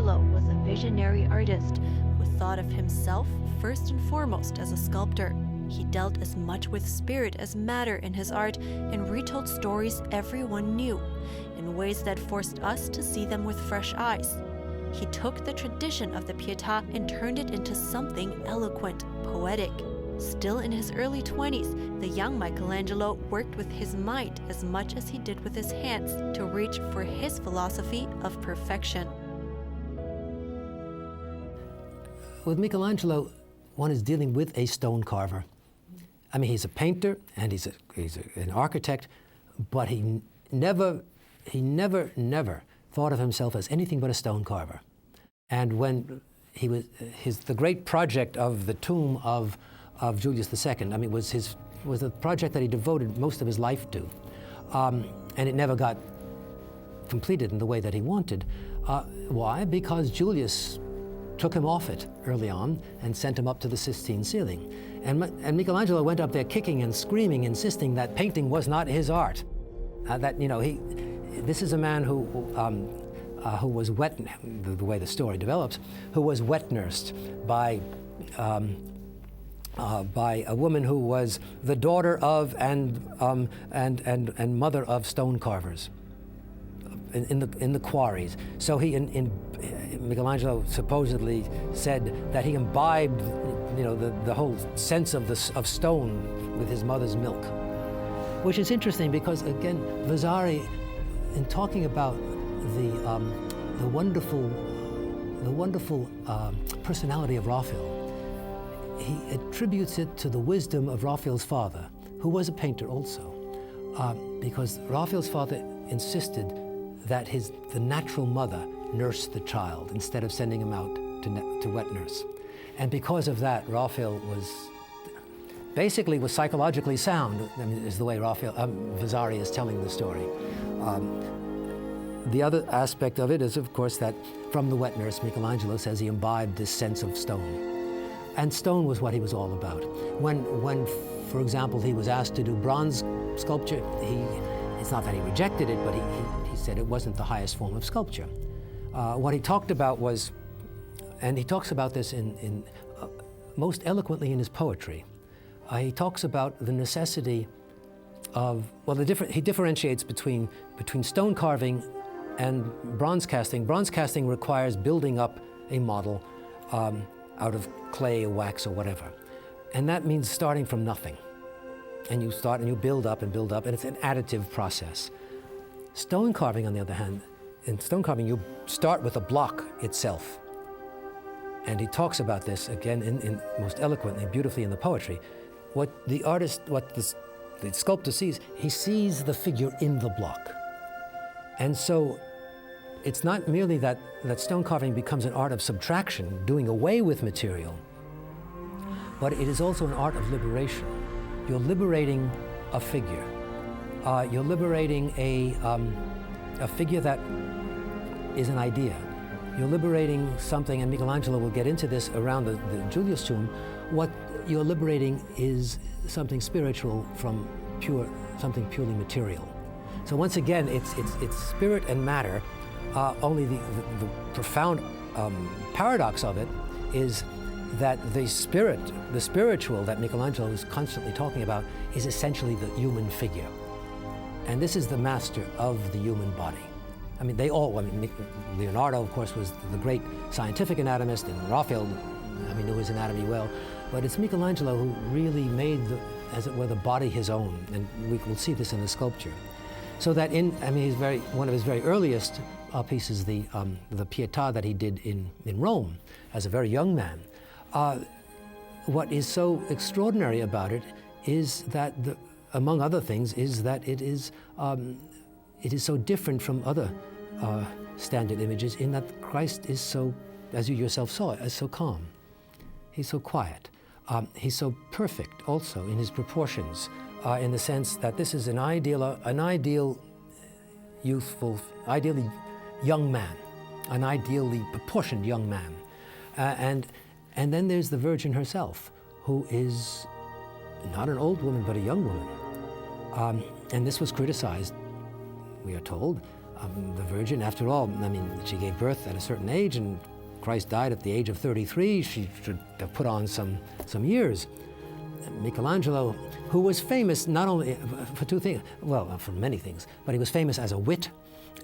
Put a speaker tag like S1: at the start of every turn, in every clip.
S1: Michelangelo was a visionary artist who thought of himself first and foremost as a sculptor. He dealt as much with spirit as matter in his art and retold stories everyone knew, in ways that forced us to see them with fresh eyes. He took the tradition of the Pieta and turned it into something eloquent, poetic. Still in his early 20s, the young Michelangelo worked with his mind as much as he did with his hands to reach for his philosophy of perfection.
S2: With Michelangelo, one is dealing with a stone carver. I mean, he's a painter and he's an architect, but he never thought of himself as anything but a stone carver. And when he was the great project of the tomb of Julius II, I mean, was a project that he devoted most of his life to, and it never got completed in the way that he wanted. Why? Because Julius took him off it early on and sent him up to the Sistine ceiling. And Michelangelo went up there kicking and screaming, insisting that painting was not his art. This is a man who was wet, the way the story develops, who was wet nursed by a woman who was the daughter of and mother of stone carvers in the quarries. So Michelangelo supposedly said that he imbibed, the whole sense of stone with his mother's milk, which is interesting because, again, Vasari, in talking about the wonderful personality of Raphael, he attributes it to the wisdom of Raphael's father, who was a painter also, because Raphael's father insisted that the natural mother nurse the child instead of sending him out to wet nurse. And because of that, Raphael was psychologically sound, I mean, is the way Vasari is telling the story. The other aspect of it is, of course, that from the wet nurse, Michelangelo says he imbibed this sense of stone. And stone was what he was all about. When, for example, he was asked to do bronze sculpture, it's not that he rejected it, but he said it wasn't the highest form of sculpture. What he talked about was, and he talks about this in most eloquently in his poetry, he talks about the necessity of, he differentiates between stone carving and bronze casting. Bronze casting requires building up a model out of clay or wax or whatever. And that means starting from nothing. And you start and you build up, and it's an additive process. Stone carving, on the other hand, in stone carving, you start with a block itself. And he talks about this, again, in most eloquently, beautifully in the poetry. What the sculptor sees, he sees the figure in the block. And so it's not merely that stone carving becomes an art of subtraction, doing away with material, but it is also an art of liberation. You're liberating a figure. You're liberating a figure that is an idea. You're liberating something, and Michelangelo will get into this around the Julius tomb. What you're liberating is something spiritual from something purely material. So once again, it's spirit and matter. Only the profound paradox of it is that the spiritual that Michelangelo is constantly talking about is essentially the human figure. And this is the master of the human body. I mean, Leonardo, of course, was the great scientific anatomist, and Raphael, knew his anatomy well. But it's Michelangelo who really made, as it were, the body his own. And we'll see this in the sculpture. So that one of his very earliest pieces, the Pieta that he did in Rome as a very young man. What is so extraordinary about it is that, among other things, is that it is so different from other standard images in that Christ is so, as you yourself saw, is so calm. He's so quiet. He's so perfect also in his proportions, in the sense that this is an ideal youthful, ideally young man, an ideally proportioned young man. And then there's the Virgin herself, who is not an old woman, but a young woman. And this was criticized, we are told, The Virgin, after all, I mean, she gave birth at a certain age, and Christ died at the age of 33. She should have put on some years. Michelangelo, who was famous not only for two things, well, for many things, but he was famous as a wit,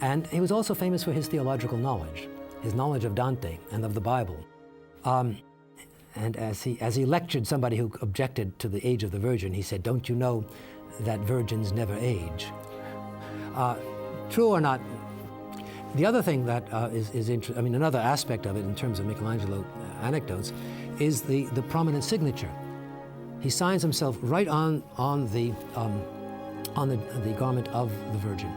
S2: and he was also famous for his theological knowledge, his knowledge of Dante and of the Bible. And as he lectured somebody who objected to the age of the Virgin, he said, "Don't you know that virgins never age?" True or not? The other thing that is interesting, I mean, another aspect of it in terms of Michelangelo anecdotes is the prominent signature. He signs himself right on the garment of the Virgin.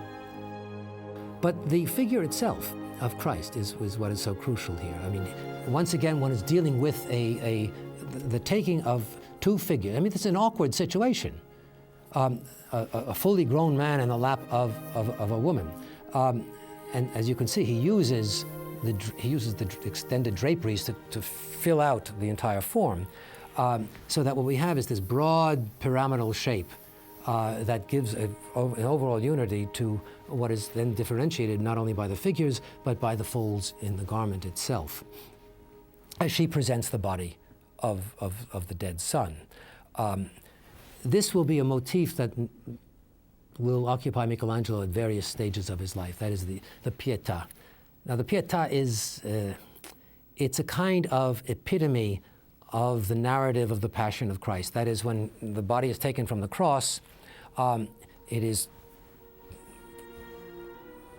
S2: But the figure itself of Christ is what is so crucial here. I mean, once again, one is dealing with the taking of two figures. I mean, this is an awkward situation. A fully grown man in the lap of a woman. And as you can see, he uses the extended draperies to fill out the entire form, so that what we have is this broad pyramidal shape that gives an overall unity to what is then differentiated not only by the figures, but by the folds in the garment itself, as she presents the body of the dead son. This will be a motif that will occupy Michelangelo at various stages of his life. That is the Pieta. Now, the Pieta is, it's a kind of epitome of the narrative of the Passion of Christ. That is, when the body is taken from the cross, it is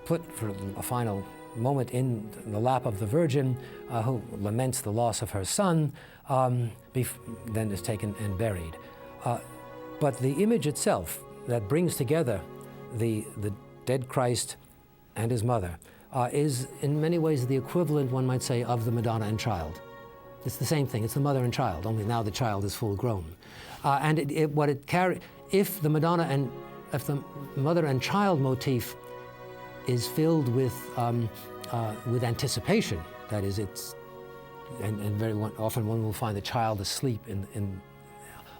S2: put for a final moment in the lap of the Virgin, who laments the loss of her son, then is taken and buried. But the image itself that brings together the dead Christ and his mother is in many ways the equivalent, one might say, of the Madonna and Child. It's the same thing. It's the mother and child, only now the child is full grown. And if the mother and child motif is filled with anticipation, that is, and very often one will find the child asleep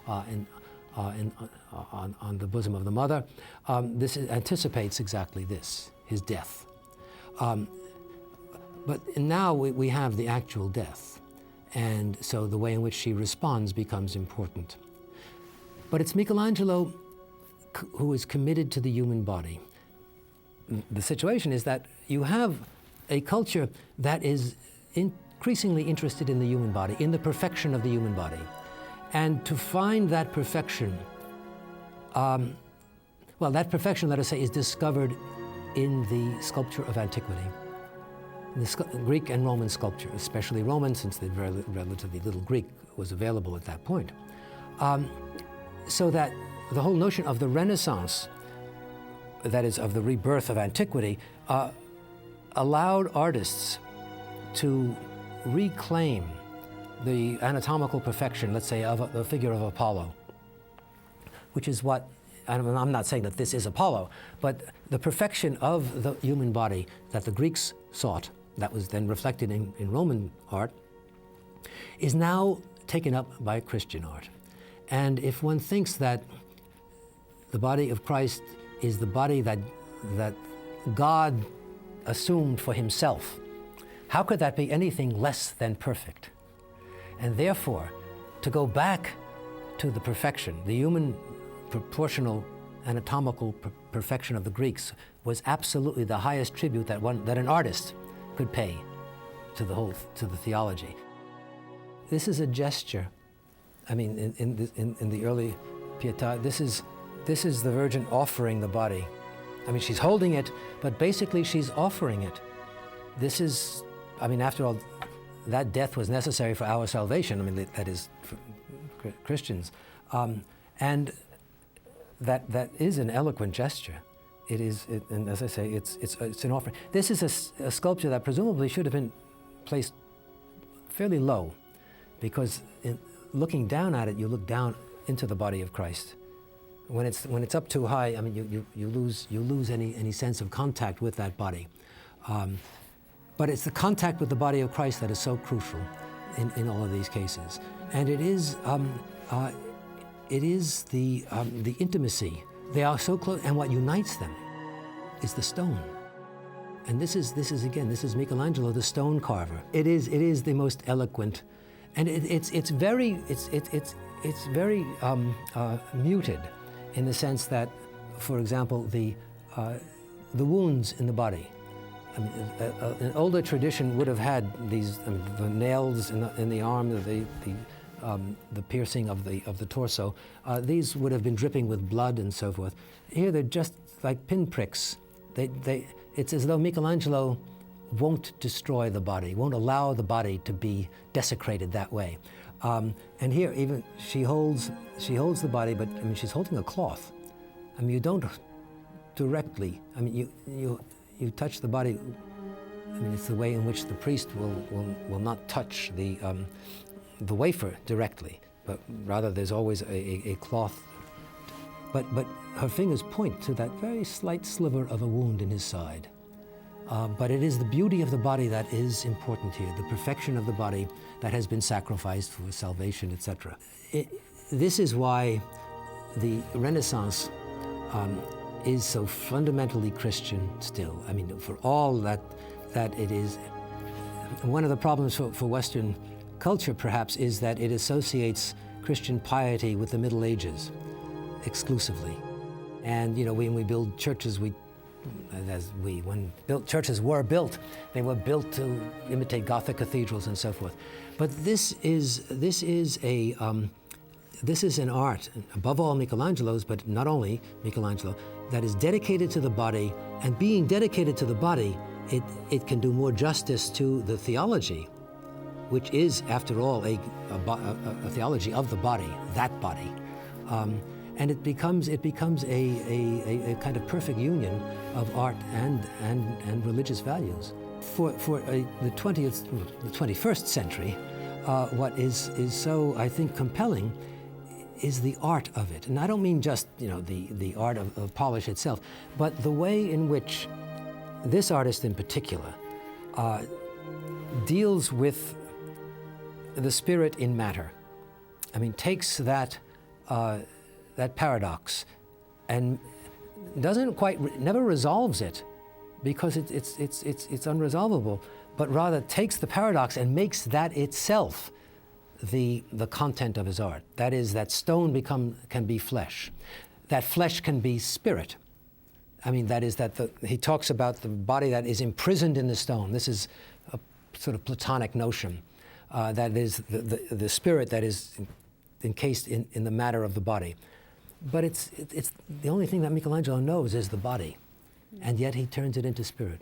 S2: on the bosom of the mother. This anticipates exactly this, his death. But now we have the actual death, and so the way in which she responds becomes important. But it's Michelangelo who is committed to the human body. The situation is that you have a culture that is increasingly interested in the human body, in the perfection of the human body. And to find that perfection, that perfection, let us say, is discovered in the sculpture of antiquity, the Greek and Roman sculpture, especially Roman, since the relatively little Greek was available at that point. So that the whole notion of the Renaissance, that is, of the rebirth of antiquity, allowed artists to reclaim the anatomical perfection, let's say, of the figure of Apollo, which is what, I'm not saying that this is Apollo, but the perfection of the human body that the Greeks sought, that was then reflected in Roman art, is now taken up by Christian art. And if one thinks that the body of Christ is the body that God assumed for himself, how could that be anything less than perfect? And therefore, to go back to the perfection, the human proportional anatomical perfection of the Greeks, was absolutely the highest tribute that an artist could pay to the theology. This is a gesture. I mean, in the early Pietà, this is the Virgin offering the body. I mean, she's holding it, but basically she's offering it. This is, I mean, after all, that death was necessary for our salvation. I mean, that is for Christians. And that is an eloquent gesture. It is, and as I say, it's an offering. This is a sculpture that presumably should have been placed fairly low, because looking down at it, you look down into the body of Christ. When it's up too high, I mean, you lose any sense of contact with that body. But it's the contact with the body of Christ that is so crucial in all of these cases, and it is the intimacy. They are so close, and what unites them is the stone. And this is Michelangelo, the stone carver. It is the most eloquent, and it's very muted, in the sense that, for example, the wounds in the body. I mean, an older tradition would have had these, the nails in the arm, the piercing of the torso. These would have been dripping with blood and so forth. Here they're just like pinpricks. It's as though Michelangelo won't destroy the body, won't allow the body to be desecrated that way. And here, even she holds the body, but I mean, she's holding a cloth. I mean, you don't directly. I mean, you touch the body. I mean, it's the way in which the priest will not touch the wafer directly, but rather there's always a cloth. But her fingers point to that very slight sliver of a wound in his side. But it is the beauty of the body that is important here, the perfection of the body that has been sacrificed for salvation, etc. This is why the Renaissance is so fundamentally Christian still. I mean, for all that it is. One of the problems for Western culture, perhaps, is that it associates Christian piety with the Middle Ages exclusively. And when we build churches, when churches were built, they were built to imitate Gothic cathedrals and so forth. But this is an art, above all Michelangelo's, but not only Michelangelo, that is dedicated to the body. And being dedicated to the body, it can do more justice to the theology, which is, after all, a theology of the body, that body. And it becomes a kind of perfect union of art and religious values. For the 21st century, what is so, I think, compelling is the art of it. And I don't mean just the art of polish itself, but the way in which this artist in particular deals with the spirit in matter. I mean, takes that paradox and never resolves it, because it's unresolvable, but rather takes the paradox and makes that itself the content of his art. That is, that stone can be flesh. That flesh can be spirit. I mean, that is he talks about the body that is imprisoned in the stone. This is a sort of Platonic notion. That is the spirit that is encased in the matter of the body. But it's the only thing that Michelangelo knows is the body, and yet he turns it into spirit.